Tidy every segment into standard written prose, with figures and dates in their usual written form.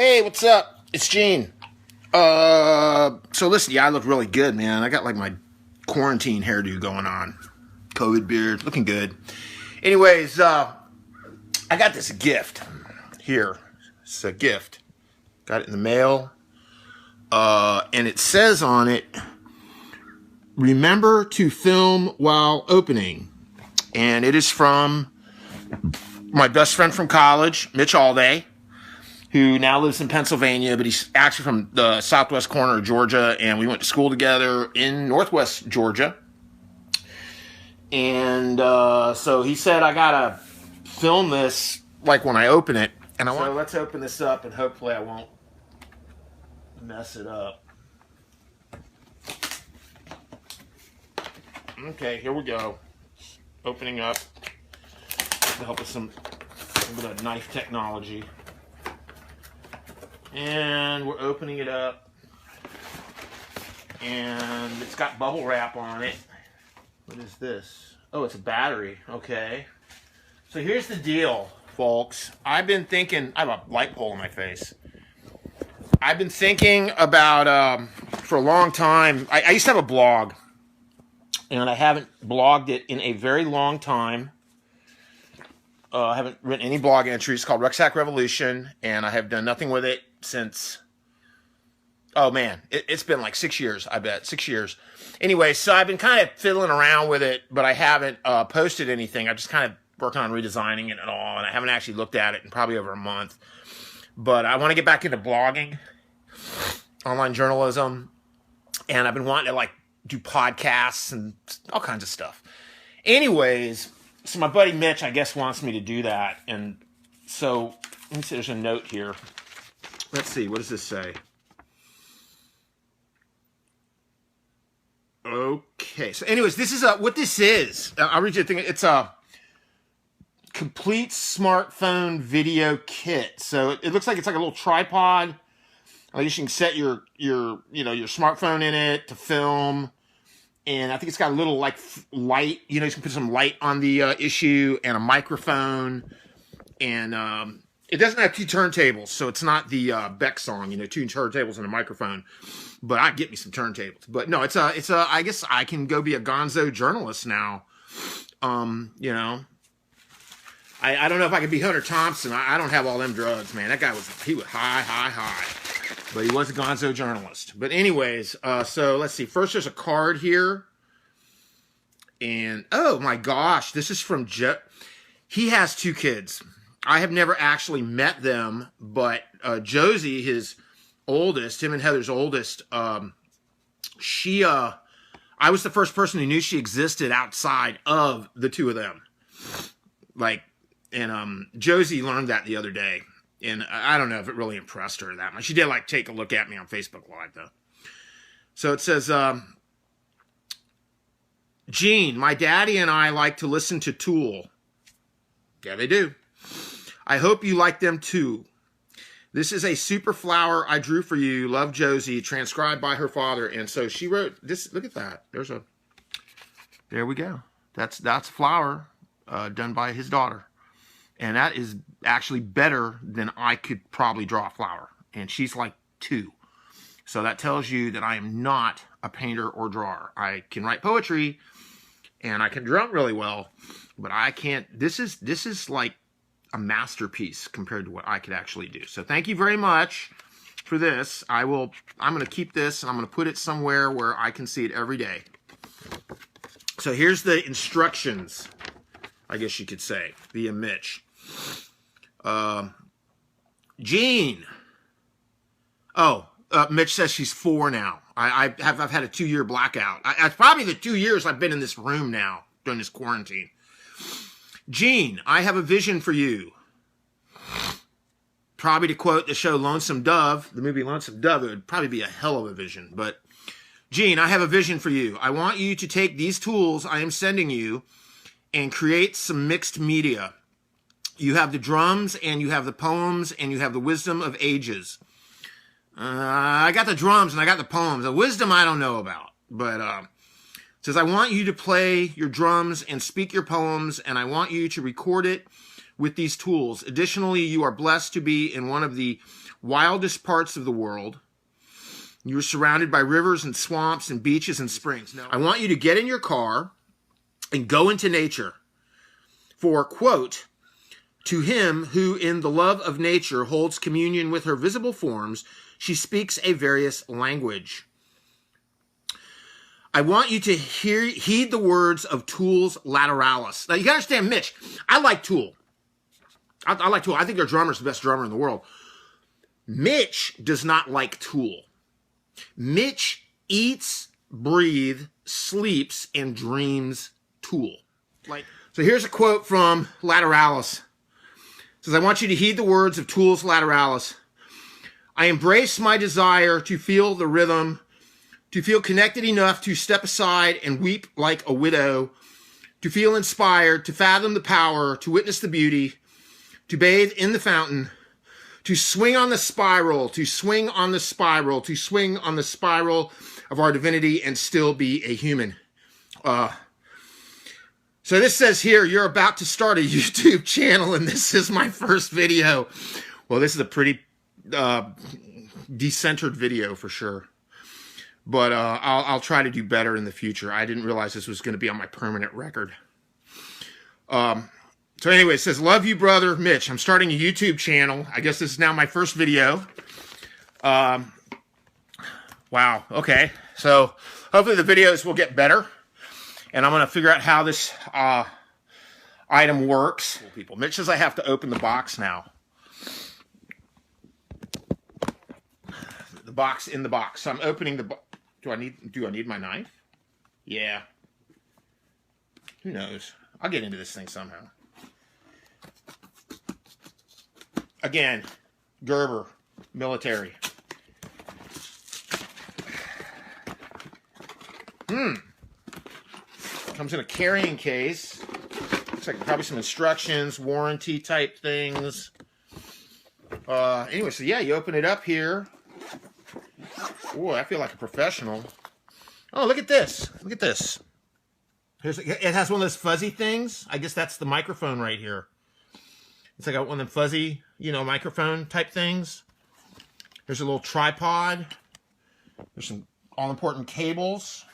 Hey, what's up? It's Gene. So listen, yeah, I look really good, man. I got like my quarantine hairdo going on. COVID beard, looking good. Anyways, I got this gift here. It's a gift. Got it in the mail. And it says on it, remember to film while opening. And it is from my best friend from college, Mitch Alday, who now lives in Pennsylvania, but he's actually from the southwest corner of Georgia, and we went to school together in northwest Georgia. And so he said, I gotta film this like when I open it. And so let's open this up, and hopefully I won't mess it up. Okay, here we go. Opening up to help with some bit of knife technology. And we're opening it up. And it's got bubble wrap on it. What is this? Oh, it's a battery. Okay. So here's the deal, folks. I've been thinking, I have a light pole in my face. I've been thinking about, for a long time, I used to have a blog. And I haven't blogged it in a very long time. I haven't written any blog entries. It's called Rucksack Revolution. And I have done nothing with it since, oh man, it's been like 6 years, I bet. 6 years. Anyway, so I've been kind of fiddling around with it, but I haven't posted anything. I'm just kind of working on redesigning it and all. And I haven't actually looked at it in probably over a month. But I want to get back into blogging, online journalism. And I've been wanting to like do podcasts and all kinds of stuff. Anyways, so my buddy Mitch, I guess, wants me to do that. And so, let me see, there's a note here. Let's see, what does this say? Okay, so anyways, this is what this is. I'll read you the thing. It's a complete smartphone video kit. So it looks like it's like a little tripod. I guess you can set your smartphone in it to film, and I think it's got a little like light. You can put some light on the issue and a microphone, and it doesn't have two turntables, so it's not the Beck song, two turntables and a microphone. But I'd get me some turntables. But no, it's a. I guess I can go be a gonzo journalist now. I don't know if I could be Hunter Thompson. I don't have all them drugs, man. That guy he was high. But he was a gonzo journalist. But anyways, so let's see. First, there's a card here. And, oh my gosh, this is from he has 2 kids. I have never actually met them, but Josie, his oldest, him and Heather's oldest, I was the first person who knew she existed outside of the 2 of them. And Josie learned that the other day. And I don't know if it really impressed her that much. She did take a look at me on Facebook Live though. So it says, Gene, my daddy and I like to listen to Tool. Yeah, they do. I hope you like them too. This is a super flower I drew for you. Love, Josie, transcribed by her father. And so she wrote this. Look at that. There we go. That's a flower done by his daughter. And that is actually better than I could probably draw a flower. And she's like 2. So that tells you that I am not a painter or drawer. I can write poetry and I can drum really well, but I can't. This is like a masterpiece compared to what I could actually do. So thank you very much for this. I'm going to keep this and I'm going to put it somewhere where I can see it every day. So here's the instructions, I guess you could say, via Mitch. Gene. Mitch says she's 4 now. I've had a 2-year blackout. It's probably the 2 years I've been in this room now during this quarantine. Gene, I have a vision for you. Probably to quote the show Lonesome Dove, the movie Lonesome Dove, it would probably be a hell of a vision. But Gene, I have a vision for you. I want you to take these tools I am sending you and create some mixed media. You have the drums, and you have the poems, and you have the wisdom of ages. I got the drums, and I got the poems. The wisdom I don't know about. But it says, I want you to play your drums and speak your poems, and I want you to record it with these tools. Additionally, you are blessed to be in one of the wildest parts of the world. You're surrounded by rivers and swamps and beaches and springs. Now, I want you to get in your car and go into nature. For, quote, to him who in the love of nature holds communion with her visible forms, she speaks a various language. I want you to heed the words of Tool's Lateralis. Now, you gotta understand, Mitch, I like Tool. I like Tool. I think their drummer's the best drummer in the world. Mitch does not like Tool. Mitch eats, breathes, sleeps, and dreams Tool. So here's a quote from Lateralis. It says, I want you to heed the words of Tool's Lateralis. I embrace my desire to feel the rhythm, to feel connected enough to step aside and weep like a widow, to feel inspired, to fathom the power, to witness the beauty, to bathe in the fountain, to swing on the spiral, to swing on the spiral, to swing on the spiral of our divinity and still be a human. So this says here, you're about to start a YouTube channel and this is my first video. Well, this is a pretty decentered video for sure. But I'll try to do better in the future. I didn't realize this was going to be on my permanent record. So anyway, it says, love you, brother Mitch. I'm starting a YouTube channel. I guess this is now my first video. Wow, okay. So hopefully the videos will get better. And I'm going to figure out how this item works. People, Mitch says I have to open the box now. The box in the box. So I'm opening the box. Do I need my knife? Yeah. Who knows? I'll get into this thing somehow. Again, Gerber, military. Comes in a carrying case. Looks like probably some instructions, warranty type things. Anyway, so yeah, you open it up here. Boy, I feel like a professional. Oh, look at this. Look at this. It has one of those fuzzy things. I guess that's the microphone right here. It's like one of them fuzzy, microphone type things. There's a little tripod. There's some all-important cables.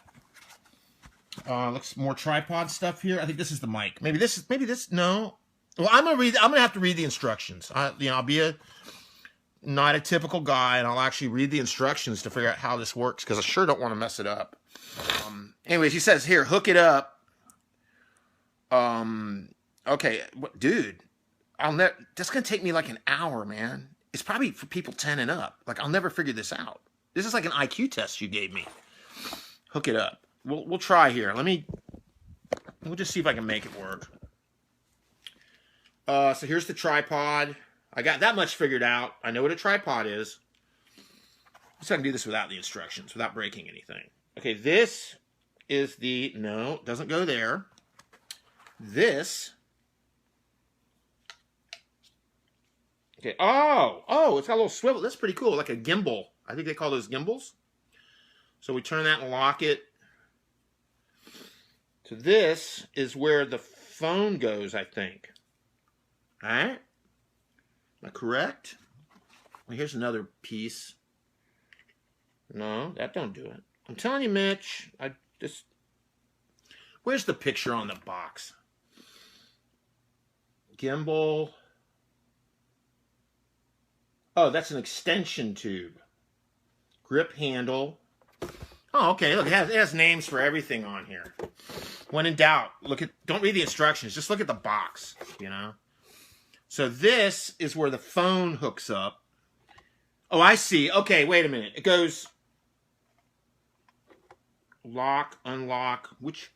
Looks more tripod stuff here. I think this is the mic. Maybe this. No. Well, I'm gonna have to read the instructions. I'll be not a typical guy, and I'll actually read the instructions to figure out how this works because I sure don't want to mess it up. Anyways, he says here, hook it up. Okay, dude, that's gonna take me like an hour, man. It's probably for people 10 and up. Like, I'll never figure this out. This is like an IQ test you gave me. Hook it up. We'll try here. We'll just see if I can make it work. So here's the tripod. I got that much figured out. I know what a tripod is. So I can do this without the instructions, without breaking anything. Okay, this is no, it doesn't go there. This. Okay, oh, it's got a little swivel. That's pretty cool, like a gimbal. I think they call those gimbals. So we turn that and lock it. So this is where the phone goes, I think. All right? Am I correct? Well, here's another piece. No, that don't do it. I'm telling you, Mitch. Where's the picture on the box? Gimbal. Oh, that's an extension tube. Grip handle. Oh, okay. Look, it has names for everything on here. When in doubt, don't read the instructions. Just look at the box, So this is where the phone hooks up. Oh, I see. Okay, wait a minute. It goes lock, unlock, which...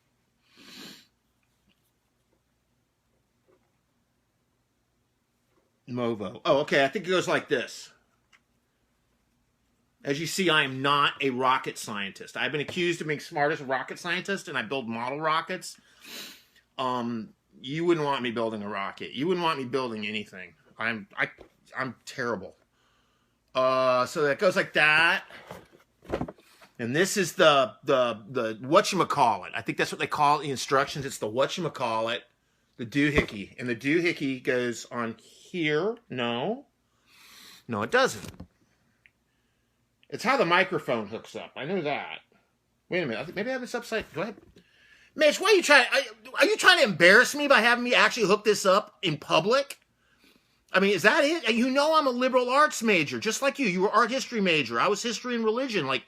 Movo. Oh, okay. I think it goes like this. As you see, I am not a rocket scientist. I've been accused of being smart as a rocket scientist, and I build model rockets. You wouldn't want me building a rocket. You wouldn't want me building anything. I'm terrible. So that goes like that. And this is the whatchamacallit. I think that's what they call it in the instructions. It's the whatchamacallit, the doohickey. And the doohickey goes on here. No. No, it doesn't. It's how the microphone hooks up. I know that. Wait a minute. I think maybe I have this upside. Go ahead. Mitch, why are you trying? Are you trying to embarrass me by having me actually hook this up in public? I mean, is that it? You know I'm a liberal arts major, just like you. You were art history major. I was history and religion. Like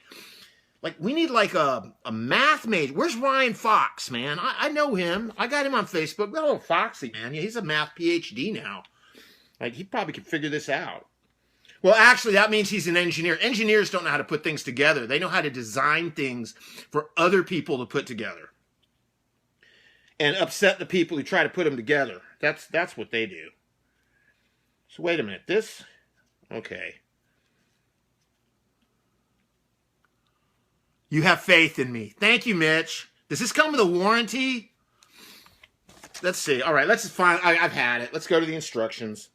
we need like a math major. Where's Ryan Fox, man? I know him. I got him on Facebook. Got a little Foxy, man. Yeah, he's a math PhD now. Like, he probably could figure this out. Well, actually, that means he's an engineer. Engineers don't know how to put things together. They know how to design things for other people to put together. And upset the people who try to put them together. That's what they do. So wait a minute. This, okay. You have faith in me. Thank you, Mitch. Does this come with a warranty? Let's see. All right, let's find. I've had it. Let's go to the instructions.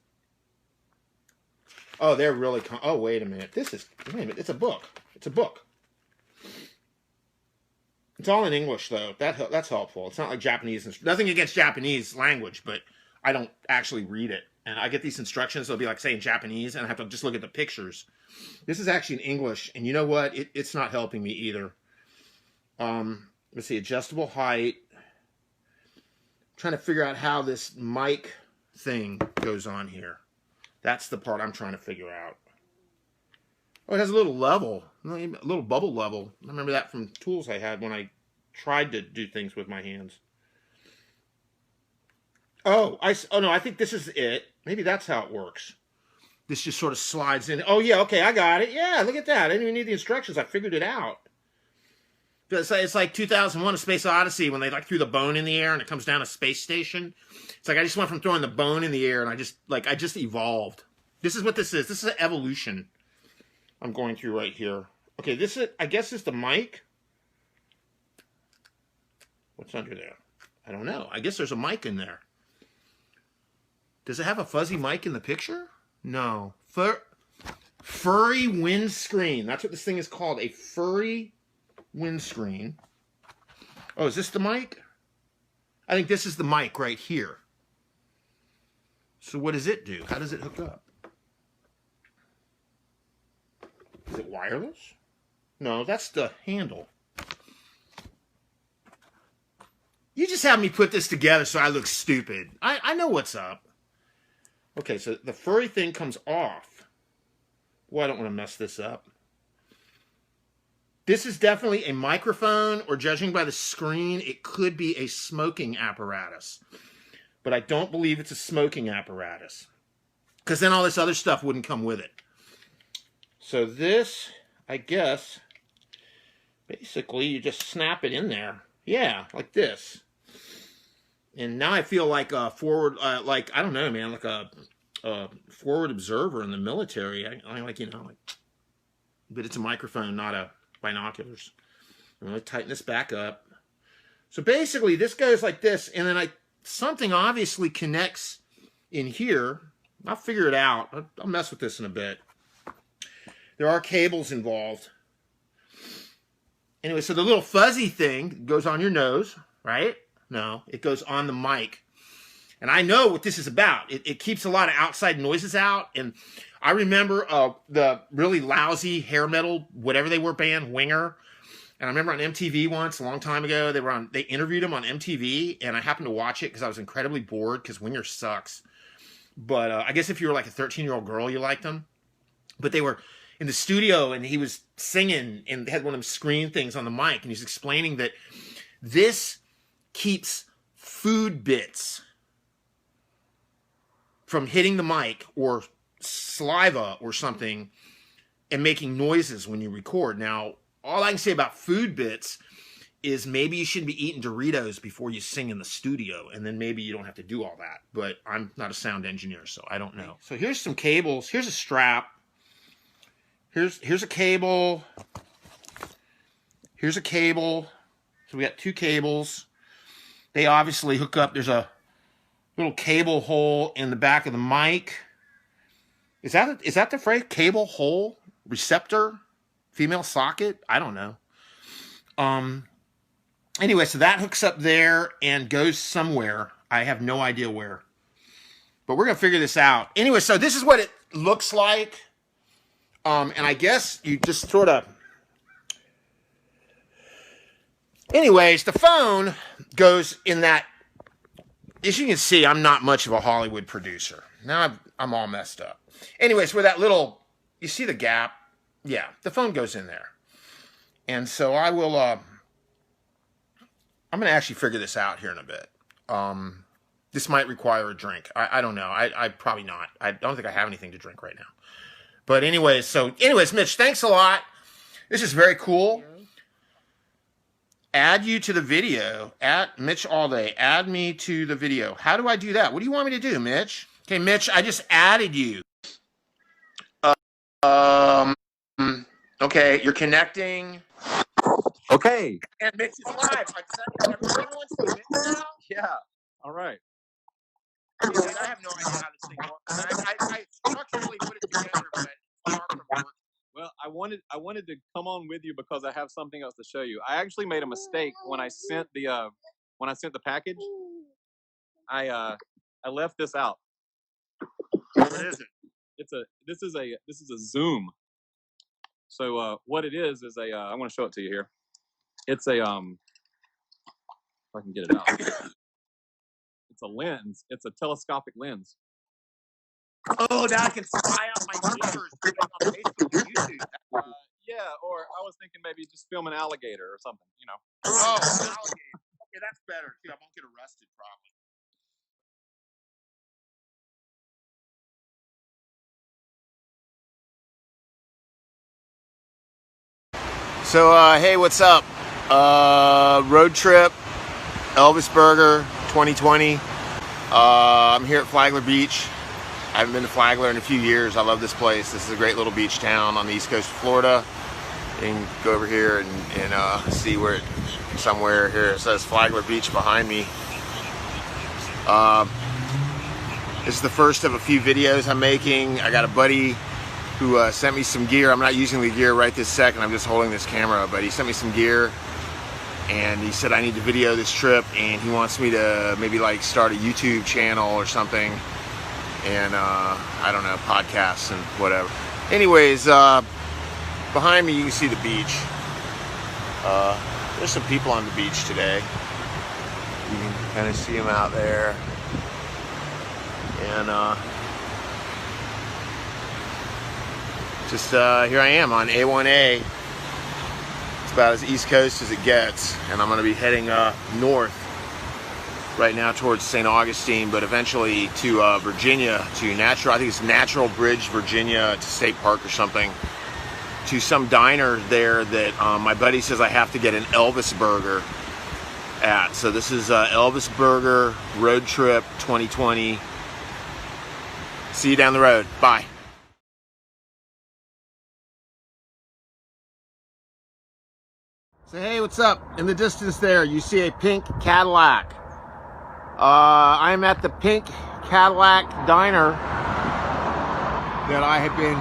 Oh, they're really. Oh, wait a minute. Wait a minute. It's a book. It's a book. It's all in English, though. That's helpful. It's not like Japanese. Nothing against Japanese language, but I don't actually read it. And I get these instructions. They'll be like saying Japanese, and I have to just look at the pictures. This is actually in English, and you know what? It's not helping me either. Let's see. Adjustable height. I'm trying to figure out how this mic thing goes on here. That's the part I'm trying to figure out. Oh, it has a little level, a little bubble level. I remember that from tools I had when I tried to do things with my hands. Oh no, I think this is it. Maybe that's how it works. This just sort of slides in. Oh, yeah, okay, I got it. Yeah, look at that. I didn't even need the instructions. I figured it out. It's like 2001: A Space Odyssey when they like threw the bone in the air and it comes down a space station. It's like I just went from throwing the bone in the air and I just evolved. This is what this is. This is an evolution I'm going through right here. Okay, I guess is the mic. What's under there? I don't know. I guess there's a mic in there. Does it have a fuzzy mic in the picture? No. Furry windscreen. That's what this thing is called. A furry windscreen. Oh, is this the mic? I think this is the mic right here. So what does it do? How does it hook up? Is it wireless? No, that's the handle. You just have me put this together so I look stupid. I know what's up. Okay, so the furry thing comes off. Well, I don't want to mess this up. This is definitely a microphone, or judging by the screen, it could be a smoking apparatus. But I don't believe it's a smoking apparatus. Because then all this other stuff wouldn't come with it. So this, I guess, basically you just snap it in there. Yeah, like this. And now I feel like a forward, like, I don't know, man, like a forward observer in the military. I like, you know, like, but it's a microphone, not a binoculars. I'm going to tighten this back up. So basically, this goes like this, and then something obviously connects in here. I'll figure it out. I'll mess with this in a bit. There are cables involved. Anyway, so the little fuzzy thing goes on your nose, right? No, it goes on the mic. And I know what this is about. It keeps a lot of outside noises out. And I remember the really lousy hair metal, whatever they were, band, Winger. And I remember on MTV once, a long time ago, they interviewed him on MTV. And I happened to watch it because I was incredibly bored because Winger sucks. But I guess if you were like a 13-year-old girl, you liked them. But they were in the studio and he was singing and had one of them screen things on the mic. And he was explaining that this keeps food bits from hitting the mic or saliva or something and making noises when you record. Now, all I can say about food bits is maybe you shouldn't be eating Doritos before you sing in the studio, and then maybe you don't have to do all that. But I'm not a sound engineer, so I don't know. So here's some cables. Here's a strap. Here's a cable. Here's a cable. So we got two cables. They obviously hook up. There's a little cable hole in the back of the mic. Is that the phrase? Cable hole? Receptor? Female socket? I don't know. Anyway, so that hooks up there and goes somewhere. I have no idea where. But we're going to figure this out. Anyway, so this is what it looks like. And I guess you just sort of... Anyways, the phone goes in that... As you can see, I'm not much of a Hollywood producer. Now I'm all messed up. Anyways, where that little... You see the gap? Yeah, the phone goes in there. And so I will... I'm going to actually figure this out here in a bit. This might require a drink. I don't know. I probably not. I don't think I have anything to drink right now. But anyways, Mitch, thanks a lot. This is very cool. Add you to the video. Mitch all day. Add me to the video. How do I do that? What do you want me to do, Mitch? Okay, Mitch, I just added you. Okay, you're connecting. Okay. And Mitch is live. Everyone see Mitch now? Yeah. All right. Dude, I have no idea how this thing works. I structurally put it together, but it's far from working. Well, I wanted to come on with you because I have something else to show you. I actually made a mistake when I sent the package. I left this out. What is it? This is a zoom. So what it is I want to show it to you here. It's a if I can get it out. It's a lens. It's a telescopic lens. Oh, now I can spy out my neighbors on Facebook and YouTube. Yeah, or I was thinking maybe just film an alligator or something, you know. Oh, an alligator. Okay, that's better too. I won't get arrested probably. So, hey, what's up? Road trip, Elvis Burger 2020. I'm here at Flagler Beach. I haven't been to Flagler in a few years. I love this place. This is a great little beach town on the east coast of Florida. You can go over here and see where it, somewhere here it says Flagler Beach behind me. This is the first of a few videos I'm making. I got a buddy who sent me some gear. I'm not using the gear right this second. I'm just holding this camera, but he sent me some gear and he said I need to video this trip and he wants me to maybe like start a YouTube channel or something. And I don't know, podcasts and whatever. Anyways, behind me you can see the beach. There's some people on the beach today. You can kind of see them out there. And just here I am on A1A. It's about as east coast as it gets. And I'm going to be heading north right now towards St. Augustine, but eventually to Virginia, to Natural, I think it's Natural Bridge, Virginia, to State Park or something, to some diner there that my buddy says I have to get an Elvis burger at. So this is Elvis Burger Road Trip 2020. See you down the road. Bye. So hey, what's up? In the distance there, you see a pink Cadillac. I'm at the Pink Cadillac Diner that I have been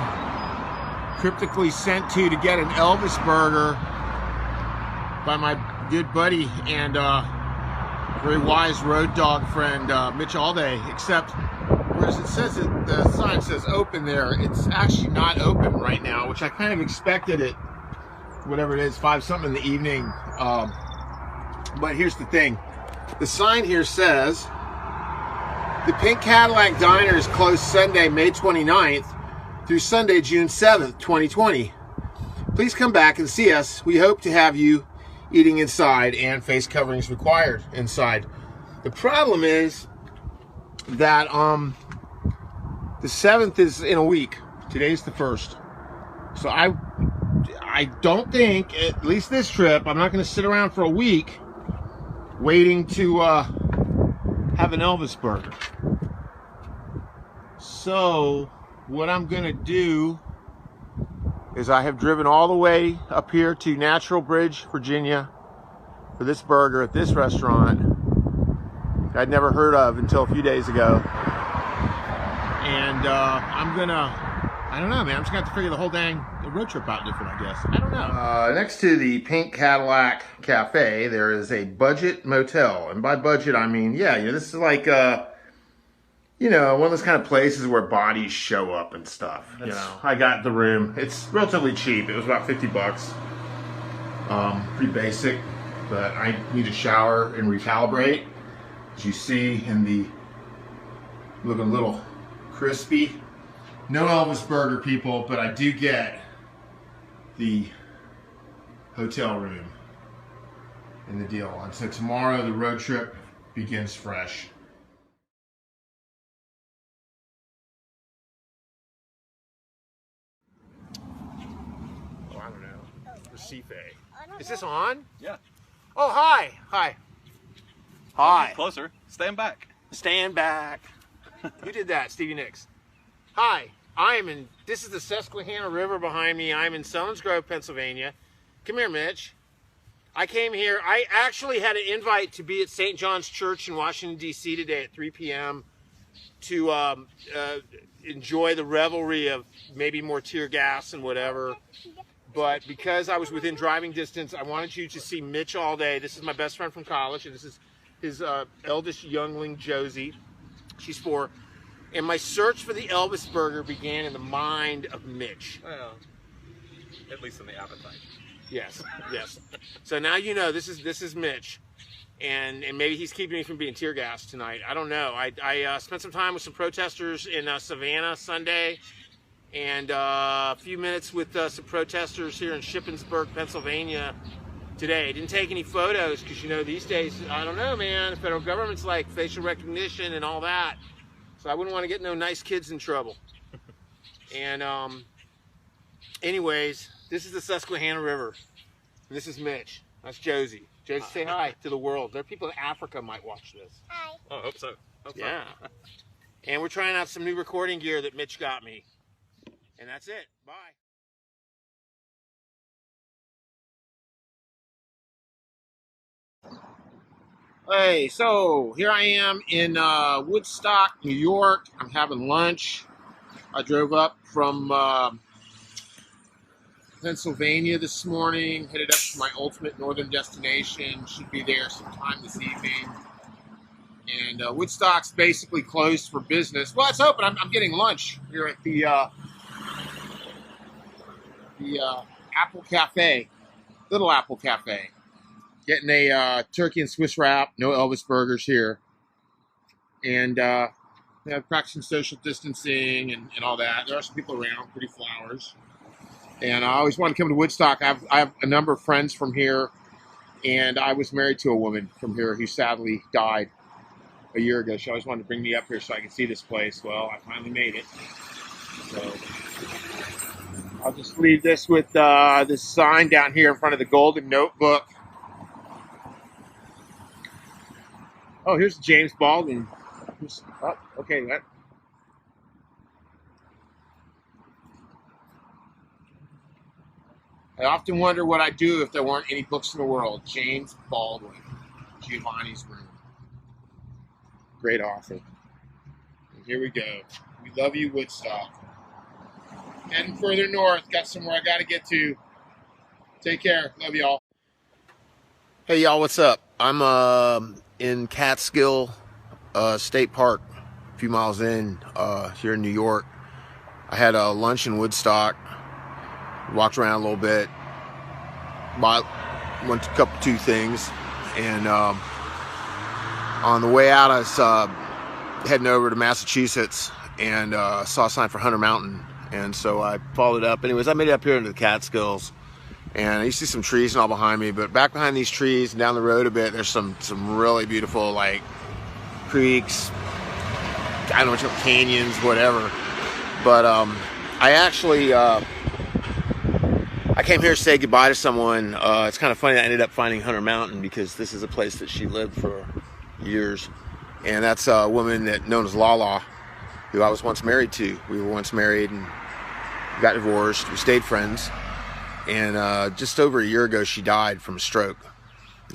cryptically sent to get an Elvis burger by my good buddy and very wise road dog friend Mitch Allday. Except, whereas it says it, the sign says open there, it's actually not open right now, which I kind of expected it, whatever it is, 5 something in the evening. But here's the thing. The sign here says, the Pink Cadillac Diner is closed Sunday, May 29th through Sunday, June 7th, 2020. Please come back and see us. We hope to have you eating inside and face coverings required inside. The problem is that the 7th is in a week. Today's the 1st. So I don't think, at least this trip, I'm not going to sit around for a week waiting to have an Elvis burger. So what I'm gonna do is I have driven all the way up here to Natural Bridge, Virginia for this burger at this restaurant I'd never heard of until a few days ago. And I don't know, man, I'm just gonna have to figure the whole dang road trip out different, I guess. I don't know. Next to the Pink Cadillac Cafe, there is a budget motel. And by budget, I mean, yeah, this is like you know, one of those kind of places where bodies show up and stuff. You know, I got the room. It's relatively cheap. It was about $50. Pretty basic, but I need a shower and recalibrate. As you see in the looking a little crispy. No Elvis burger, people, but I do get the hotel room in the deal. And so tomorrow the road trip begins fresh. Oh, I don't know. Recife. Is this on? Yeah. Oh, hi. Hi. Hi. Closer. Stand back. Stand back. You did that, Stevie Nicks. Hi. This is the Susquehanna River behind me. I'm in Selinsgrove, Pennsylvania. Come here, Mitch. I came here. I actually had an invite to be at St. John's Church in Washington, D.C. today at 3 p.m. to enjoy the revelry of maybe more tear gas and whatever. But because I was within driving distance, I wanted you to see Mitch all day. This is my best friend from college, and this is his eldest youngling, Josie. She's 4. And my search for the Elvis burger began in the mind of Mitch. Well, at least in the appetite. Yes, yes. So now you know this is Mitch, and maybe he's keeping me from being tear gassed tonight. I don't know. I spent some time with some protesters in Savannah Sunday, and a few minutes with some protesters here in Shippensburg, Pennsylvania today. I didn't take any photos because, you know, these days, I don't know, man, the federal government's like facial recognition and all that. So I wouldn't want to get no nice kids in trouble. And anyways, this is the Susquehanna River. And this is Mitch. That's Josie. Josie, say hi to the world. There are people in Africa might watch this. Hi. Oh, I hope so. Yeah. And we're trying out some new recording gear that Mitch got me. And that's it. Bye. Hey, so here I am in Woodstock, New York. I'm having lunch. I drove up from Pennsylvania this morning, headed up to my ultimate northern destination. Should be there sometime this evening. And Woodstock's basically closed for business. Well, it's open. I'm getting lunch here at the Apple Cafe, Little Apple Cafe. Getting a turkey and Swiss wrap. No Elvis burgers here. And practicing social distancing and all that. There are some people around, pretty flowers. And I always wanted to come to Woodstock. I have a number of friends from here. And I was married to a woman from here who sadly died a year ago. She always wanted to bring me up here so I could see this place. Well, I finally made it. So I'll just leave this with this sign down here in front of the Golden Notebook. Oh, here's James Baldwin. Oh, okay. I often wonder what I'd do if there weren't any books in the world. James Baldwin, Giovanni's Room. Great author. And here we go. We love you, Woodstock. Heading further north. Got somewhere I got to get to. Take care. Love y'all. Hey, y'all. What's up? I'm in Catskill State Park, a few miles in here in New York. I had a lunch in Woodstock. Walked around a little bit. Went to two things. And on the way out, I was heading over to Massachusetts and saw a sign for Hunter Mountain. And so I followed up. Anyways, I made it up here into the Catskills. And you see some trees and all behind me. But back behind these trees and down the road a bit, there's some really beautiful, like, creeks. I don't know what you call canyons, whatever. But I actually... I came here to say goodbye to someone. It's kind of funny that I ended up finding Hunter Mountain because this is a place that she lived for years. And that's a woman known as Lala, who I was once married to. We were once married and got divorced. We stayed friends. And just over a year ago, she died from a stroke.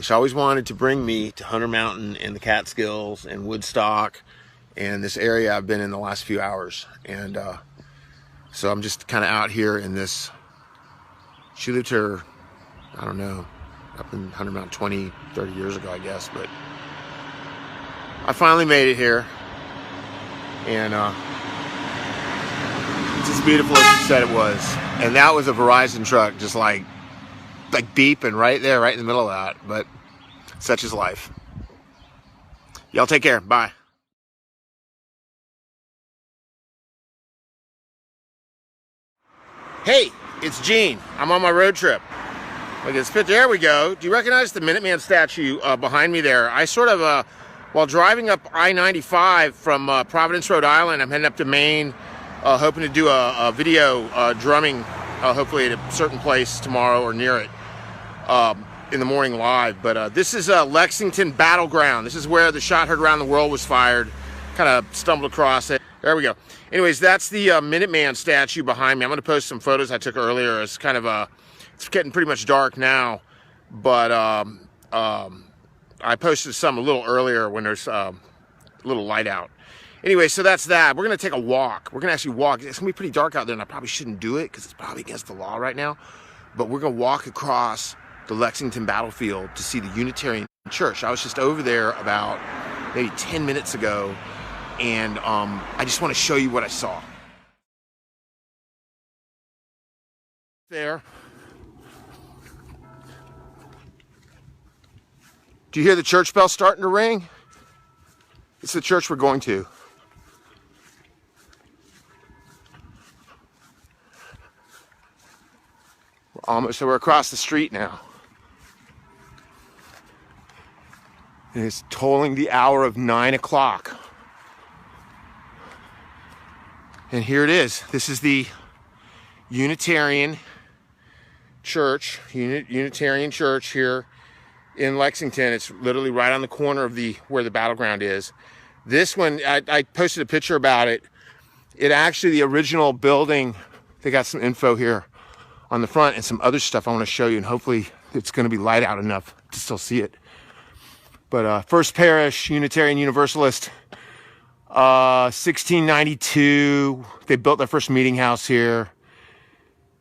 She always wanted to bring me to Hunter Mountain and the Catskills and Woodstock and this area I've been in the last few hours. And so I'm just kind of out here in this. She lived here, I don't know, up in Hunter Mountain 20, 30 years ago, I guess. But I finally made it here. And it's as beautiful as she said it was. And that was a Verizon truck, just like beeping right there, right in the middle of that. But such is life. Y'all take care. Bye. Hey, it's Gene. I'm on my road trip. Look at this picture. There we go. Do you recognize the Minuteman statue behind me there? I sort of, while driving up I-95 from Providence, Rhode Island, I'm heading up to Maine, hoping to do a video drumming, hopefully at a certain place tomorrow or near it, in the morning live. But this is Lexington Battleground. This is where the shot heard around the world was fired. Kind of stumbled across it. There we go. Anyways, that's the Minuteman statue behind me. I'm going to post some photos I took earlier. It's kind of it's getting pretty much dark now, but I posted some a little earlier when there's a little light out. Anyway, so that's that. We're going to take a walk. We're going to actually walk. It's going to be pretty dark out there, and I probably shouldn't do it because it's probably against the law right now. But we're going to walk across the Lexington battlefield to see the Unitarian Church. I was just over there about maybe 10 minutes ago, and I just want to show you what I saw. There. Do you hear the church bell starting to ring? It's the church we're going to. So we're across the street now. And it's tolling the hour of 9 o'clock. And here it is. This is the Unitarian Church, Unitarian Church here in Lexington. It's literally right on the corner of where the battleground is. This one, I posted a picture about it. It actually, the original building, they got some info here on the front and some other stuff I want to show you, and hopefully it's going to be light out enough to still see it. But First Parish, Unitarian Universalist, 1692, they built their first meeting house here.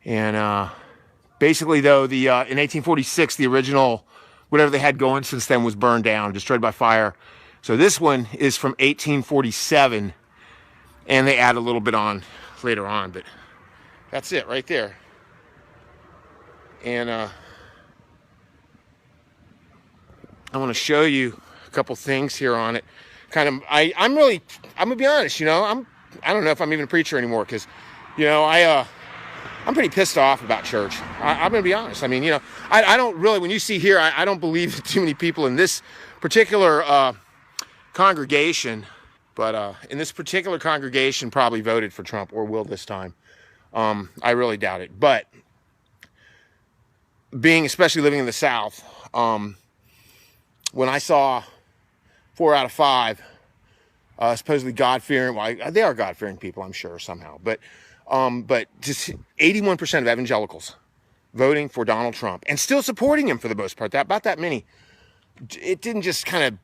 And basically though, in 1846, the original, whatever they had going since then was burned down, destroyed by fire. So this one is from 1847, and they add a little bit on later on, but that's it right there. And I want to show you a couple things here on it. I'm gonna be honest, you know, I don't know if I'm even a preacher anymore, because, you know, I'm pretty pissed off about church. I'm gonna be honest. I mean, you know, I don't really, when you see here, I don't believe that too many people in this particular congregation, but in this particular congregation probably voted for Trump, or will this time. I really doubt it. But especially living in the South, when I saw 4 out of 5 supposedly God-fearing, well, they are God-fearing people, I'm sure, somehow, but just 81% of evangelicals voting for Donald Trump and still supporting him for the most part, about that many. It didn't just kind of,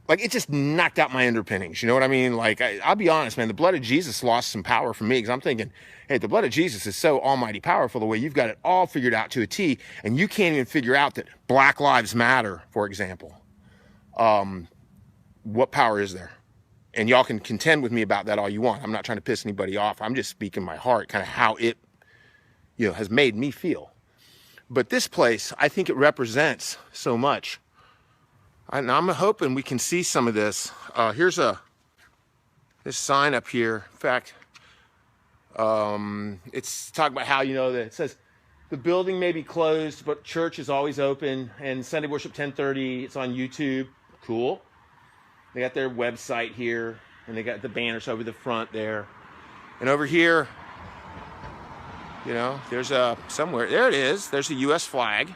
like, it just knocked out my underpinnings, you know what I mean? Like, I'll be honest, man, the blood of Jesus lost some power for me, because I'm thinking, hey, the blood of Jesus is so almighty powerful, the way you've got it all figured out to a T, and you can't even figure out that Black Lives Matter, for example. What power is there? And y'all can contend with me about that all you want. I'm not trying to piss anybody off. I'm just speaking my heart, kind of how it, you know, has made me feel. But this place, I think it represents so much. And I'm hoping we can see some of this. Here's this sign up here. In fact, it's talking about how, you know, that it says the building may be closed, but church is always open, and Sunday worship 10:30. It's on YouTube. Cool. They got their website here, and they got the banners over the front there. And over here, you know, there's somewhere, there it is. There's the U.S. flag.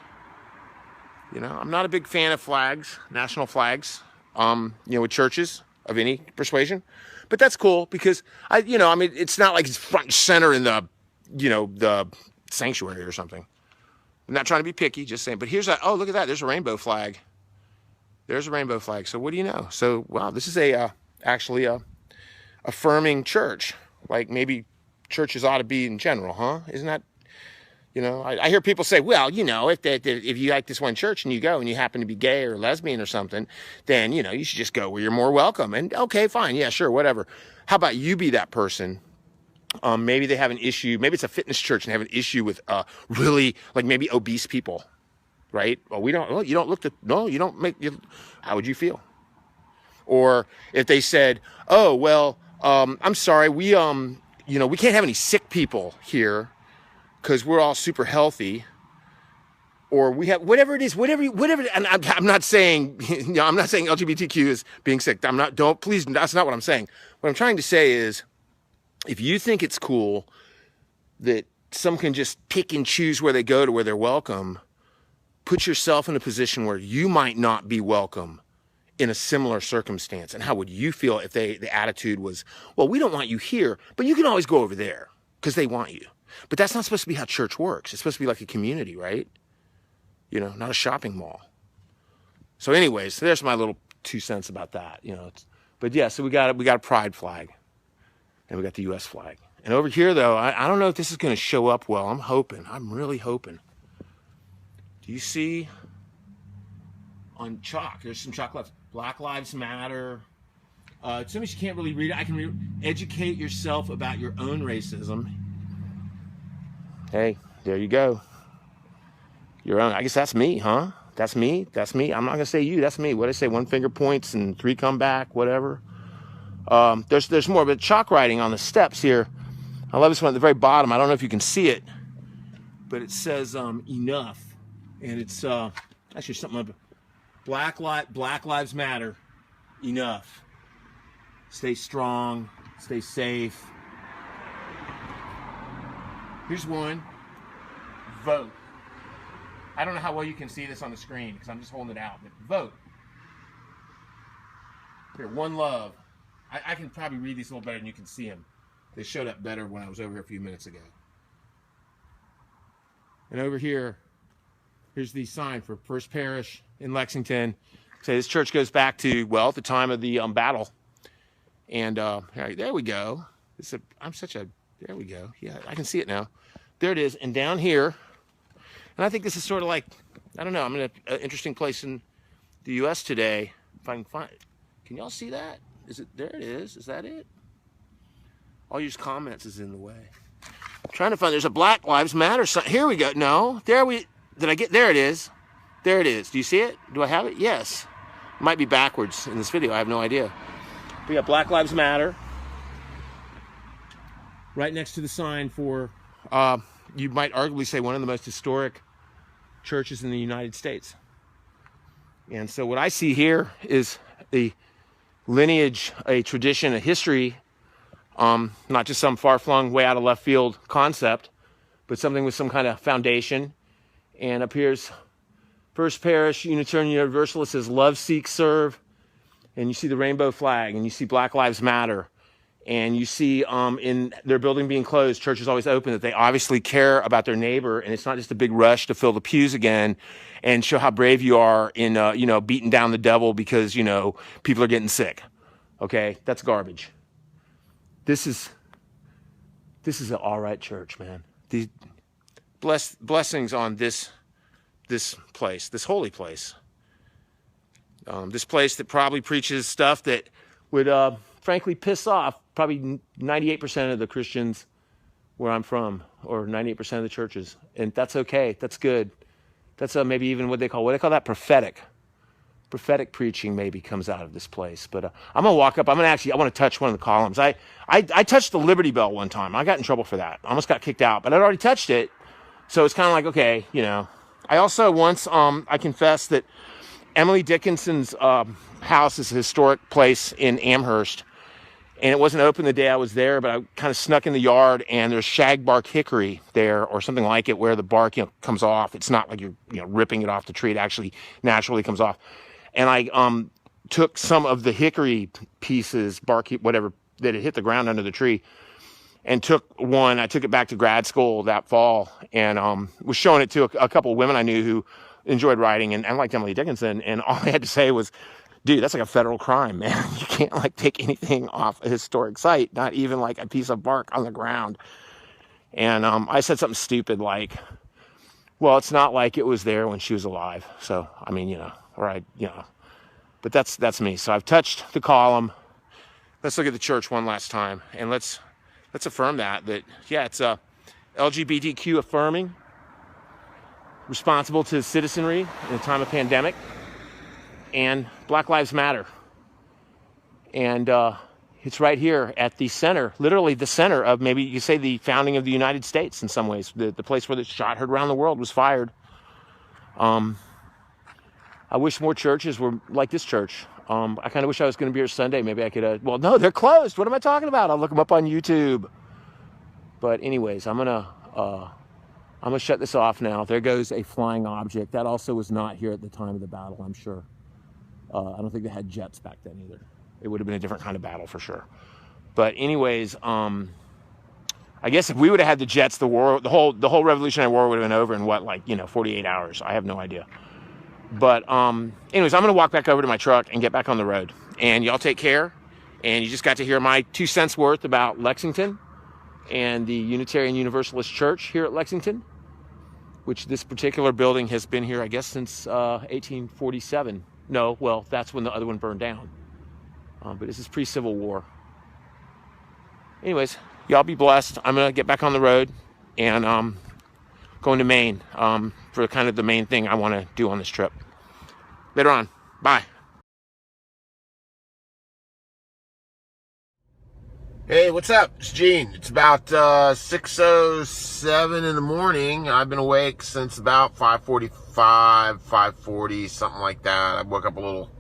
You know, I'm not a big fan of flags, national flags, you know, with churches of any persuasion. But that's cool, because you know, I mean, it's not like it's front and center in the, you know, the sanctuary or something. I'm not trying to be picky, just saying. But here's oh, look at that. There's a rainbow flag. There's a rainbow flag. So what do you know? So, wow, this is actually a affirming church, like maybe churches ought to be in general, huh? Isn't that, You know, I hear people say, well, you know, if you like this one church and you go and you happen to be gay or lesbian or something, then, you know, you should just go where you're more welcome. And okay, fine. Yeah, sure, whatever. How about you be that person? Maybe they have an issue. Maybe it's a fitness church and have an issue with really, like, maybe obese people, right? Well, you don't look no, you don't make, how would you feel? Or if they said, oh, well, I'm sorry, we can't have any sick people here because we're all super healthy, or we have whatever it is, whatever. And I'm not saying, I'm not saying LGBTQ is being sick. Please, that's not what I'm saying. What I'm trying to say is, if you think it's cool that some can just pick and choose where they go to where they're welcome, put yourself in a position where you might not be welcome in a similar circumstance. And how would you feel if the attitude was, well, we don't want you here, but you can always go over there because they want you. But that's not supposed to be how church works. It's supposed to be like a community, right? You know, not a shopping mall. So anyways, there's my little 2 cents about that, you know. But yeah, so we got a pride flag and we got the U.S. flag. And over here, though, I don't know if this is going to show up well. I'm really hoping. Do you see on chalk? There's some chalk left. Black Lives Matter. Sometimes you can't really read it. I can read. Educate yourself about your own racism. Hey, there you go. Your own. I guess that's me, huh? That's me. That's me. I'm not gonna say you. That's me. What did I say? 1 finger points and 3 come back. Whatever. There's more, but chalk writing on the steps here. I love this one at the very bottom. I don't know if you can see it, but it says enough, and it's actually something about Black Lives Matter. Enough. Stay strong. Stay safe. Here's one. Vote. I don't know how well you can see this on the screen because I'm just holding it out, but vote. Here, one love. I can probably read these a little better than you can see them. They showed up better when I was over here a few minutes ago. And over here, here's the sign for First Parish in Lexington. Say this church goes back to, well, the time of the battle. And there we go. There we go. Yeah, I can see it now. There it is. And down here, and I think this is sort of like, I don't know, I'm in an interesting place in the U.S. today. If I can find it. Can y'all see that? There it is. Is that it? All your comments is in the way. I'm trying to find, there's a Black Lives Matter sign. Here we go. No, there it is. There it is. Do you see it? Do I have it? Yes. It might be backwards in this video. I have no idea. We got Black Lives Matter right next to the sign for, you might arguably say, one of the most historic churches in the United States. And so what I see here is a lineage, a tradition, a history, not just some far-flung, way out of left field concept, but something with some kind of foundation. And up here's First Parish Unitarian Universalist, says love, seek, serve. And you see the rainbow flag, and you see Black Lives Matter. And you see in their building being closed, church is always open, that they obviously care about their neighbor, and it's not just a big rush to fill the pews again and show how brave you are in, beating down the devil because, people are getting sick. Okay, that's garbage. This is an all right church, man. The blessings on this place, this holy place. This place that probably preaches stuff that would, frankly, piss off probably 98% of the Christians where I'm from, or 98% of the churches. And that's okay. That's good. That's maybe even what they call that? Prophetic. Prophetic preaching maybe comes out of this place. But I'm going to walk up. I want to touch one of the columns. I touched the Liberty Bell one time. I got in trouble for that. I almost got kicked out, but I'd already touched it. So it's kind of like, okay, I also once, I confessed that Emily Dickinson's house is a historic place in Amherst, and it wasn't open the day I was there, but I kind of snuck in the yard, and there's shagbark hickory there, or something like it, where the bark comes off. It's not like you're ripping it off the tree. It actually naturally comes off. And I took some of the hickory pieces, bark, whatever, that had hit the ground under the tree, and took one. I took it back to grad school that fall, and was showing it to a couple of women I knew who enjoyed writing and liked Emily Dickinson, and all I had to say was, dude, that's like a federal crime, man. You can't take anything off a historic site, not even like a piece of bark on the ground. And I said something stupid like, Well, it's not like it was there when she was alive. So, I mean, but that's me. So I've touched the column. Let's look at the church one last time, and let's affirm that yeah, it's LGBTQ affirming, responsible to citizenry in a time of pandemic, and Black Lives Matter. And it's right here at the center, literally the center of, maybe you say, the founding of the United States in some ways. The place where the shot heard around the world was fired. I wish more churches were like this church. I kind of wish I was going to be here Sunday. Maybe I could, well, no, they're closed. What am I talking about? I'll look them up on YouTube. But anyways, I'm gonna shut this off now. There goes a flying object. That also was not here at the time of the battle, I'm sure. I don't think they had jets back then either. It would have been a different kind of battle for sure. But anyways, I guess if we would have had the jets, the whole Revolutionary War would have been over in what, 48 hours. I have no idea. But anyways, I'm gonna walk back over to my truck and get back on the road. And y'all take care. And you just got to hear my 2 cents worth about Lexington and the Unitarian Universalist Church here at Lexington, which this particular building has been here, I guess, since 1847. No, well, that's when the other one burned down. But this is pre-Civil War. Anyways, y'all be blessed. I'm going to get back on the road and going to Maine for kind of the main thing I want to do on this trip. Later on. Bye. Hey, what's up? It's Gene. It's about 6:07 in the morning. I've been awake since about 5:45, 5:40, something like that. I woke up a little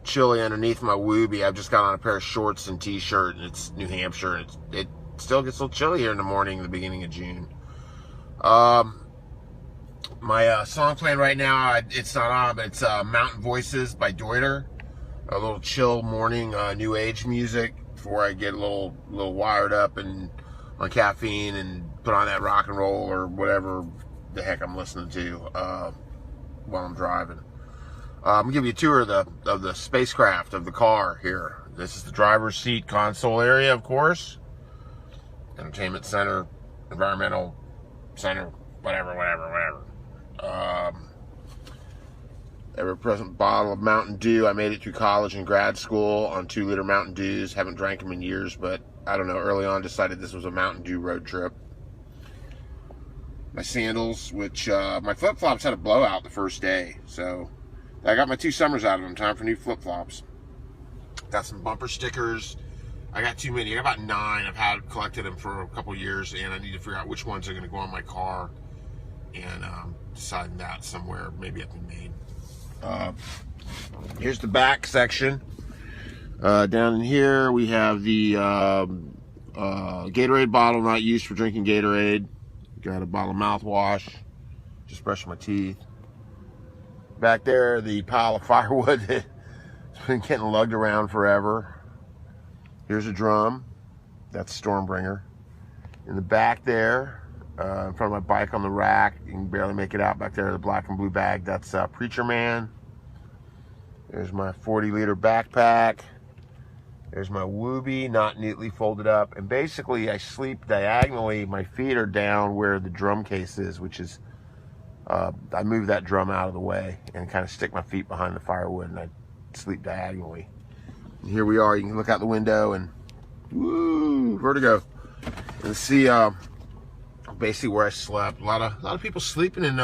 chilly underneath my Whoopie. I've just got on a pair of shorts and t-shirt, and it's New Hampshire, and it still gets a little chilly here in the morning, the beginning of June. My song playing right now, it's not on, but it's Mountain Voices by Deuter. A little chill morning new age music before I get a little wired up and on caffeine and put on that rock and roll or whatever the heck I'm listening to while I'm driving. I'm gonna give you a tour of the spacecraft of the car here. This is the driver's seat console area, of course. Entertainment center, environmental center, whatever. Ever-present bottle of Mountain Dew. I made it through college and grad school on 2-liter Mountain Dews. Haven't drank them in years, but I don't know. Early on, decided this was a Mountain Dew road trip. My sandals, which my flip-flops had a blowout the first day, so I got my 2 summers out of them. Time for new flip-flops. Got some bumper stickers. I got too many. I got about 9. I've collected them for a couple years, and I need to figure out which ones are going to go on my car, and deciding that somewhere, maybe up in Maine. Here's the back section. Down in here we have the Gatorade bottle, not used for drinking Gatorade. Got a bottle of mouthwash, just brushing my teeth. Back there, the pile of firewood that's been getting lugged around forever. Here's a drum. That's Stormbringer. In the back there, in front of my bike on the rack, you can barely make it out back there, the black and blue bag. That's Preacher Man. There's my 40-liter backpack. There's my Whoopie, not neatly folded up. And basically, I sleep diagonally. My feet are down where the drum case is, which is, I move that drum out of the way and kind of stick my feet behind the firewood, and I sleep diagonally. And here we are. You can look out the window and, woo, vertigo. And see basically where I slept. A lot of people sleeping in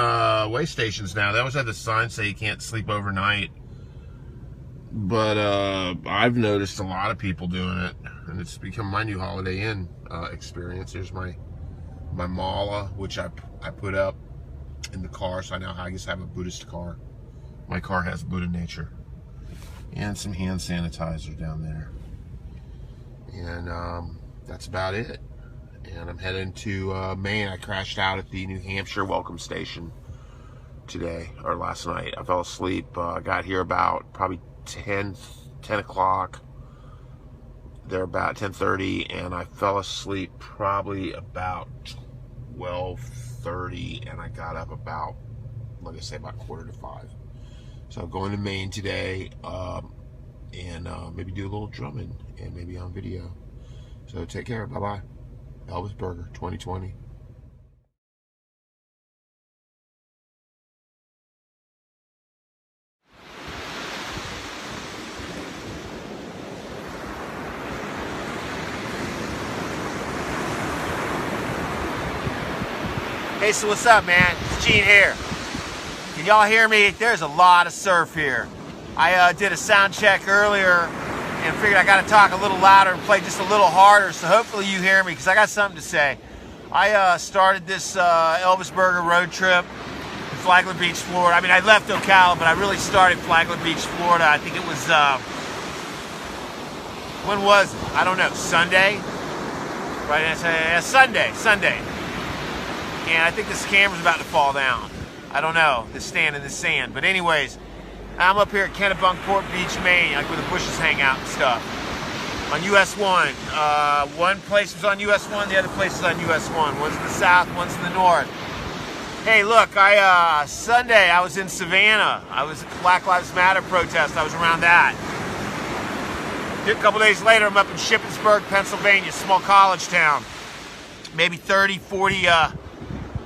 way stations now. They always have the sign say you can't sleep overnight. But I've noticed a lot of people doing it, and it's become my new Holiday Inn experience. Here's my mala, which I put up in the car, so I guess I have a Buddhist car. My car has Buddha nature. And some hand sanitizer down there. And that's about it. And I'm heading to Maine. I crashed out at the New Hampshire Welcome Station today, or last night. I fell asleep. I got here about probably 10 o'clock. They're about 10:30, and I fell asleep probably about 12:30, and I got up about, like I say, about 4:45. So I'm going to Maine today, and maybe do a little drumming, and maybe on video. So take care. Bye-bye. Elvis Burger 2020. Hey, so what's up, man? It's Gene here. Can y'all hear me? There's a lot of surf here. I did a sound check earlier and figured I got to talk a little louder and play just a little harder, so hopefully you hear me because I got something to say. I started this Elvis Burger road trip in Flagler Beach, Florida. I mean, I left Ocala, but I really started Flagler Beach, Florida. I think it was, when was it? I don't know, Sunday? Right, Sunday. And I think this camera's about to fall down. I don't know, this stand in the sand. But anyways, I'm up here at Kennebunkport Beach, Maine, like where the bushes hang out and stuff. On US 1. One place was on US 1, the other place is on US 1. One's in the south, one's in the north. Hey, look, Sunday I was in Savannah. I was at the Black Lives Matter protest. I was around that. A couple days later, I'm up in Shippensburg, Pennsylvania, small college town. Maybe 30, 40,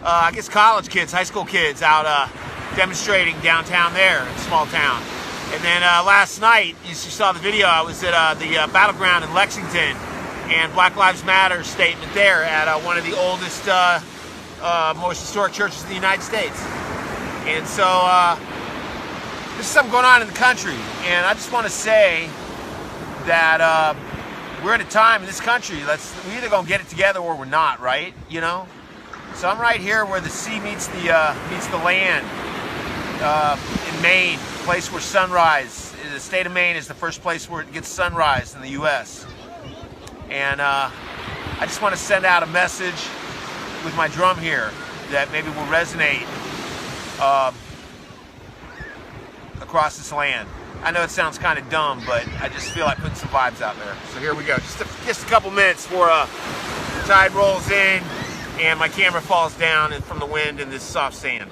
I guess college kids, high school kids out demonstrating downtown there in a small town. And then last night, you saw the video, I was at the Battleground in Lexington, and Black Lives Matter statement there at one of the oldest, most historic churches in the United States. And so, there's something going on in the country, and I just want to say that we're at a time in this country, we're either gonna get it together or we're not, right? You know? So I'm right here where the sea meets the land in Maine, a place where sunrise, the state of Maine is the first place where it gets sunrise in the U.S. And I just want to send out a message with my drum here that maybe will resonate across this land. I know it sounds kind of dumb, but I just feel like putting some vibes out there. So here we go. Just a couple minutes before the tide rolls in and my camera falls down and from the wind in this soft sand.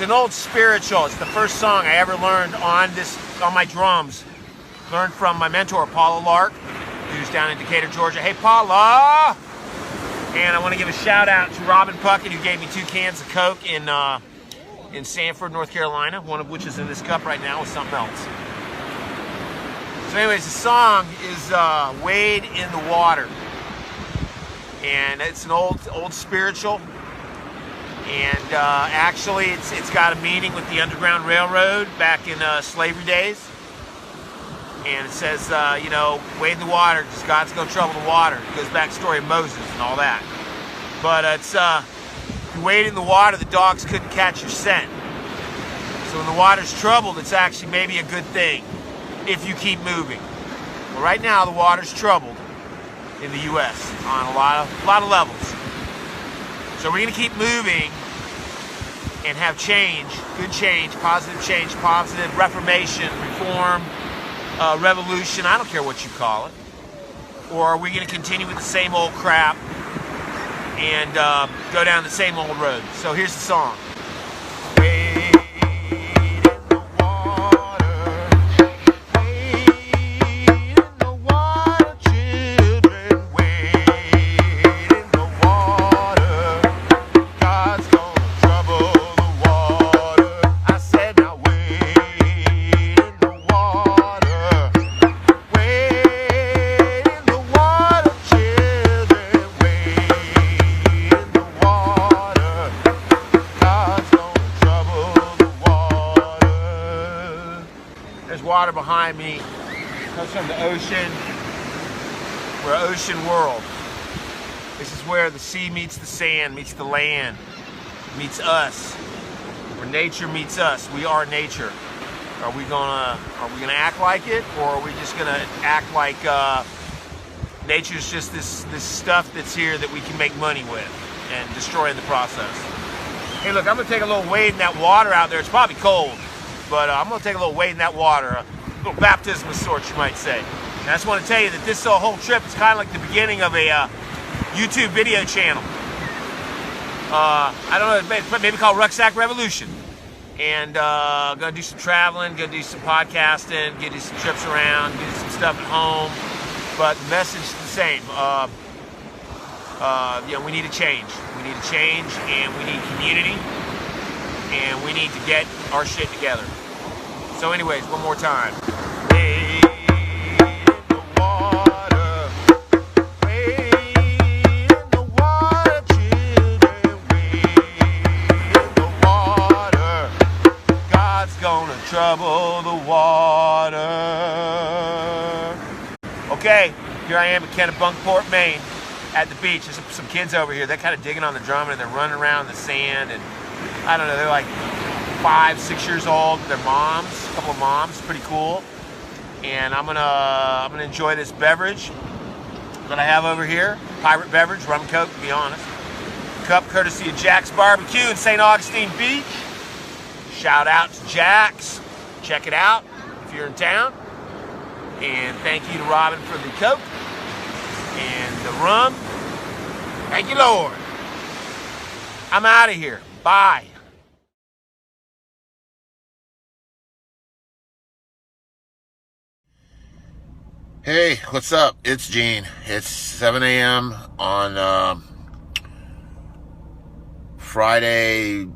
An old spiritual. It's the first song I ever learned on my drums. Learned from my mentor Paula Lark, who's down in Decatur, Georgia. Hey Paula! And I want to give a shout out to Robin Puckett, who gave me 2 cans of Coke in Sanford, North Carolina, one of which is in this cup right now with something else. So anyways, the song is Wade in the Water. And it's an old spiritual. And actually, it's got a meaning with the Underground Railroad back in slavery days. And it says, you know, wade in the water because God's going to trouble the water. It goes back to the story of Moses and all that. But it's, if you wade in the water, the dogs couldn't catch your scent. So when the water's troubled, it's actually maybe a good thing if you keep moving. Well, right now, the water's troubled in the U.S. on a lot of levels. So we're going to keep moving and have change, good change, positive reformation, reform, revolution, I don't care what you call it. Or are we going to continue with the same old crap and go down the same old road? So here's the song. Water behind me comes from the ocean. We're an ocean world. This is where the sea meets the sand, meets the land, meets us. Where nature meets us. We are nature. Are we gonna act like it, or are we just gonna act like nature's just this stuff that's here that we can make money with and destroy in the process? Hey, look, I'm gonna take a little wade in that water out there. It's probably cold. But I'm going to take a little wade in that water, a little baptism of sorts, you might say. And I just want to tell you that this whole trip is kind of like the beginning of a YouTube video channel. I don't know, maybe called Rucksack Revolution. And gonna do some traveling, gonna do some podcasting, gonna do some trips around, do some stuff at home. But the message is the same. You know, we need a change. We need a change, and we need community, and we need to get our shit together. So, anyways, one more time. Wade in the water, wade in the water, children, wade in the water. God's gonna trouble the water. Okay, here I am at Kennebunkport, Maine, at the beach. There's some kids over here. They're kind of digging on the drum and they're running around in the sand, and I don't know, they're like 5, 6 years old. They're moms, a couple of moms, pretty cool. And I'm gonna enjoy this beverage that I have over here, pirate beverage, rum and coke, to be honest. Cup courtesy of Jack's Barbecue in St. Augustine Beach. Shout out to Jack's. Check it out if you're in town. And thank you to Robin for the coke and the rum. Thank you, Lord. I'm out of here. Bye. Hey, what's up? It's Gene. It's 7 a.m. on Friday,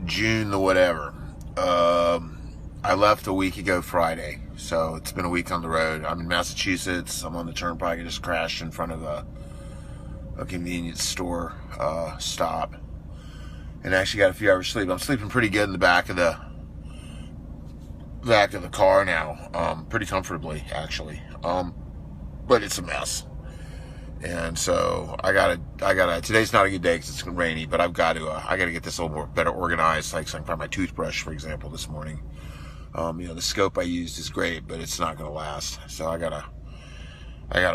June the whatever. I left a week ago Friday, so it's been a week on the road. I'm in Massachusetts. I'm on the turnpike. I just crashed in front of a convenience store stop, and actually got a few hours sleep. I'm sleeping pretty good in the back of the car now, pretty comfortably actually. But it's a mess, and so I gotta. Today's not a good day because it's rainy, but I gotta get this a little more better organized. Like, so I can find my toothbrush, for example, this morning. You know, the scope I used is great, but it's not gonna last. So I gotta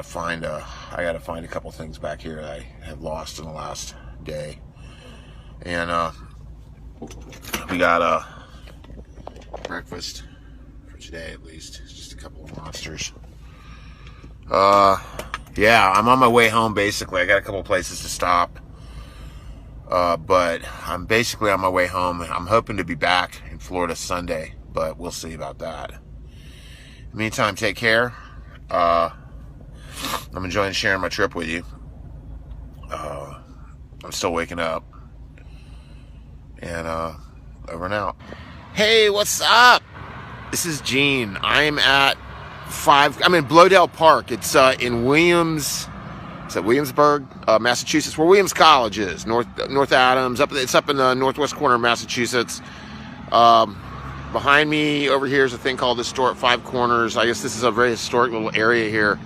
find a couple things back here that I have lost in the last day, and we got breakfast for today at least. It's just a couple of monsters. Yeah, I'm on my way home basically. I got a couple of places to stop. But I'm basically on my way home. I'm hoping to be back in Florida Sunday, but we'll see about that. In the meantime, take care. I'm enjoying sharing my trip with you. I'm still waking up. And over and out. Hey, what's up? This is Gene. I'm in Blowdale Park. It's in Williamsburg, Massachusetts, where Williams College is. North Adams. It's up in the northwest corner of Massachusetts. Behind me over here is a thing called the Historic Five Corners. I guess this is a very historic little area here.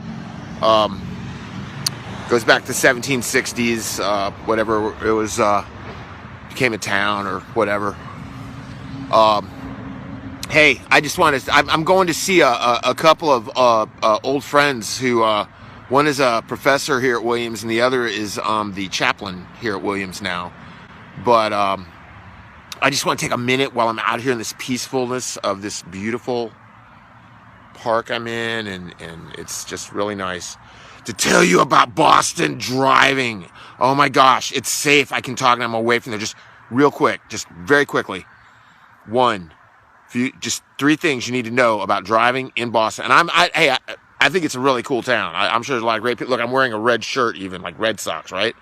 Goes back to 1760s, whatever it was, became a town or whatever. Hey, I just wanted to, I'm going to see a couple of old friends who, one is a professor here at Williams and the other is the chaplain here at Williams now. But I just want to take a minute while I'm out here in this peacefulness of this beautiful park I'm in, and it's just really nice to tell you about Boston driving. Oh my gosh, it's safe. I can talk and I'm away from there. Just real quick, just very quickly. Just 3 things you need to know about driving in Boston. And I think it's a really cool town. I'm sure there's a lot of great people. Look, I'm wearing a red shirt, even like Red Sox, right?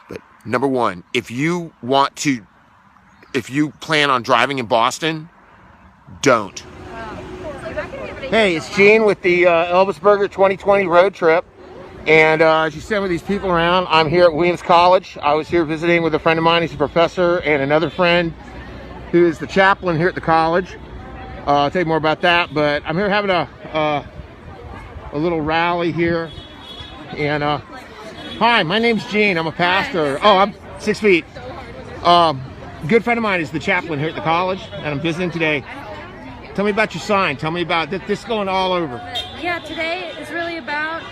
But number 1, if you plan on driving in Boston, don't. Hey, it's Gene with the Elvis Burger 2020 road trip. And as you see some of these people around, I'm here at Williams College. I was here visiting with a friend of mine. He's a professor, and another friend who is the chaplain here at the college. I'll tell you more about that, but I'm here having a little rally here. And hi, my name's Gene. I'm a pastor. Oh, I'm 6 feet. Good friend of mine is the chaplain here at the college, and I'm visiting today. Tell me about your sign. Tell me about this going all over. Yeah, today is really about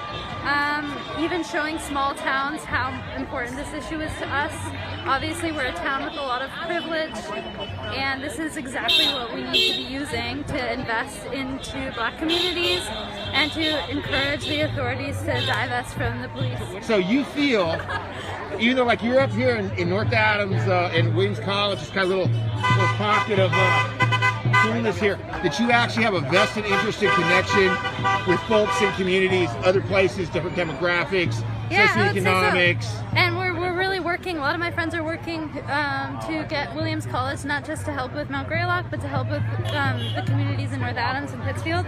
Even showing small towns how important this issue is to us. Obviously, we're a town with a lot of privilege, and this is exactly what we need to be using to invest into black communities and to encourage the authorities to divest from the police. So you feel, even though like you're up here in North Adams and Williams College, it's kind of a little pocket of coolness here, that you actually have a vested interest and connection with folks in communities, other places, different demographics, socioeconomics. So. And we're really working, a lot of my friends are working to get Williams College not just to help with Mount Greylock, but to help with the communities in North Adams and Pittsfield,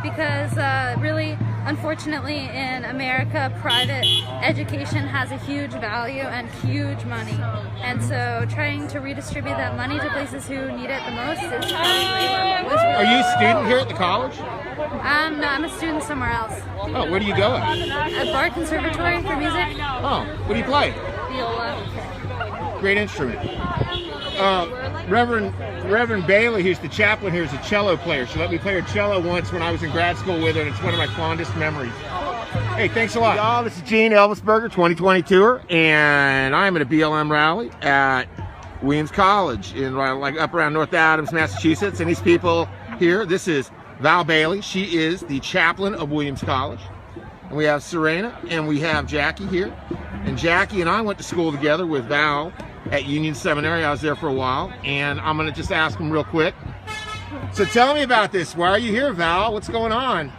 because really, unfortunately, in America, private education has a huge value and huge money. And so trying to redistribute that money to places who need it the most is Are you a student here at the college? No, I'm a student somewhere else. Oh, where do you go at? At Bar Conservatory for music. Oh, what do you play? Viola. Great instrument. Reverend Bailey, who's the chaplain here, is a cello player. She let me play her cello once when I was in grad school with her, and it's one of my fondest memories. Hey, thanks a lot. Y'all, this is Gene, Elvis Burger 2020 tour, and I'm at a BLM rally at Williams College in like up around North Adams, Massachusetts. And these people here, this is Val Bailey. She is the chaplain of Williams College. And we have Serena and we have Jackie here. And Jackie and I went to school together with Val at Union Seminary. I was there for a while, and I'm gonna just ask them real quick. So tell me about this. Why are you here, Val? What's going on?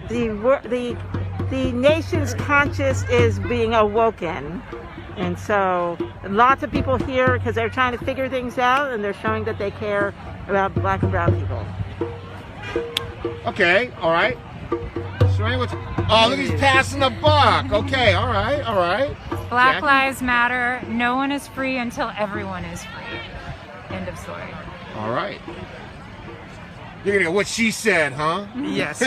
The nation's conscience is being awoken. And so lots of people here because they're trying to figure things out, and they're showing that they care about black and brown people. Okay, all right. Serena, oh, look, he's passing the buck. Okay, all right, all right. Black Jackie? Lives Matter. No one is free until everyone is free. End of story. All right. You're gonna go, what she said, huh? Yes.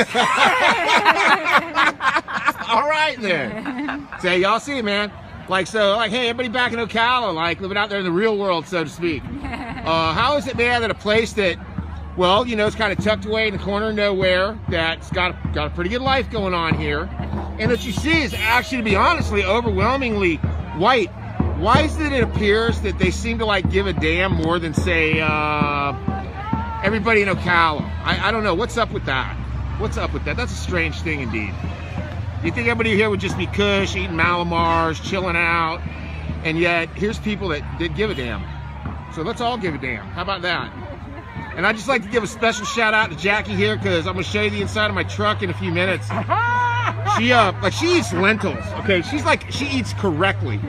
All right then. So y'all see, man. Like, so, like, hey, everybody back in Ocala, like, living out there in the real world, so to speak. How is it, man, that a place that, well, you know, it's kind of tucked away in the corner of nowhere, that's got a pretty good life going on here, and that you see is actually, to be honestly, overwhelmingly white. Why is it appears that they seem to, like, give a damn more than, say, everybody in Ocala? I don't know. What's up with that? What's up with that? That's a strange thing indeed. You think everybody here would just be cush, eating Malamars, chilling out, and yet here's people that did give a damn. So let's all give a damn. How about that? And I'd just like to give a special shout out to Jackie here, because I'm gonna show you the inside of my truck in a few minutes. She eats lentils. Okay, she eats correctly,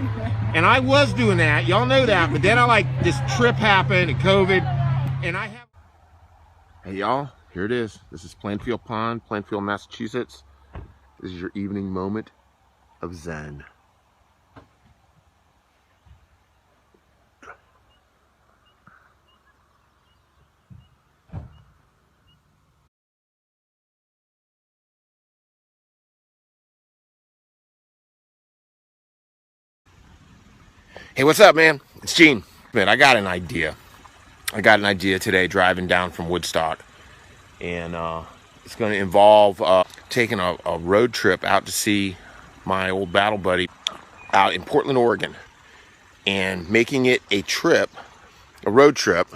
and I was doing that. Y'all know that, but then this trip happened and COVID, and I have. Hey y'all, here it is. This is Plainfield Pond, Plainfield, Massachusetts. This is your evening moment of Zen. Hey, what's up, man? It's Gene. Man, I got an idea. Today driving down from Woodstock. And it's going to involve taking a road trip out to see my old battle buddy out in Portland, Oregon. And making it a road trip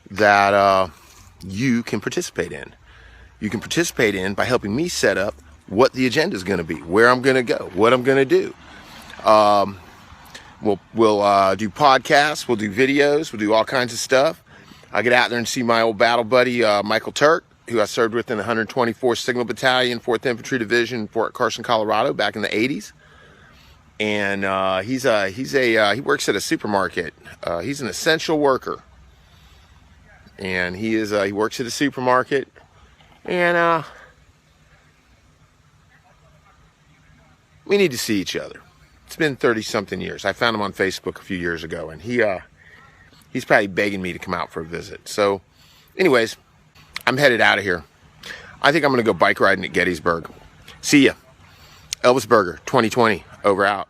that you can participate in. You can participate in by helping me set up what the agenda is going to be, where I'm going to go, what I'm going to do. We'll do podcasts, we'll do videos, we'll do all kinds of stuff. I'll get out there and see my old battle buddy, Michael Turk, who I served with in the 124th Signal Battalion, 4th Infantry Division, Fort Carson, Colorado, back in the 80s. And he works at a supermarket. He's an essential worker. And he works at a supermarket. And we need to see each other. It's been 30-something years. I found him on Facebook a few years ago, and he's probably begging me to come out for a visit. So, anyways, I'm headed out of here. I think I'm going to go bike riding at Gettysburg. See ya. Elvis Burger 2020, over out.